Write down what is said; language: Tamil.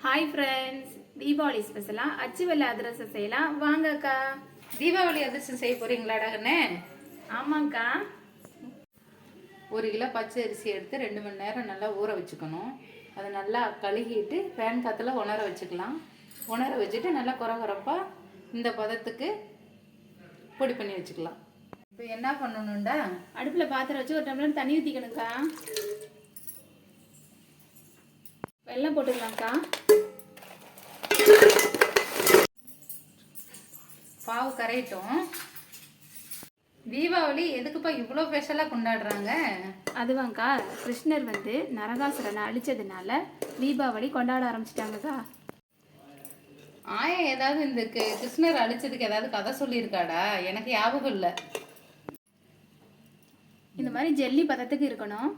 ஹாய் ஃப்ரெண்ட்ஸ், தீபாவளி ஸ்பெஷலாக அச்சு வெள்ளை அதிரசம் செய்யலாம் வாங்கக்கா. தீபாவளி அதிரசம் செய்ய போறீங்களாடா கண்ணே? ஆமாங்க்கா. 1 கிலோ பச்சை அரிசி எடுத்து 2 மணி நேரம் நல்லா ஊற வச்சுக்கணும். அதை நல்லா கழுகிட்டு ஃபேன் காற்றுல உணர வச்சுக்கலாம். உணர வச்சுட்டு நல்லா குறப்பாக இந்த பதத்துக்கு பொடி பண்ணி வச்சுக்கலாம். இப்போ என்ன பண்ணணும்டா, அடுப்பில் பாத்திரம் வச்சு 1 டம்ளர் தண்ணி ஊற்றிக்கணுங்க்கா. வெல்லம் போட்டுக்கலாம்க்கா. பாவு கரையட்டும். தீபாவளி எதுக்குப்பா இவ்வளோ ஸ்பெஷலாக கொண்டாடுறாங்க? அதுவாங்க்கா, கிருஷ்ணர் நரகாசுரனை அழிச்சதுனால தீபாவளி கொண்டாட ஆரம்பிச்சிட்டாங்கக்கா. ஆயா ஏதாவது இந்த கிருஷ்ணர் அழிச்சதுக்கு ஏதாவது கதை சொல்லியிருக்காடா? எனக்கு ஞாபகம் இல்லை. இந்த மாதிரி ஜெல்லி பதத்துக்கு இருக்கணும்.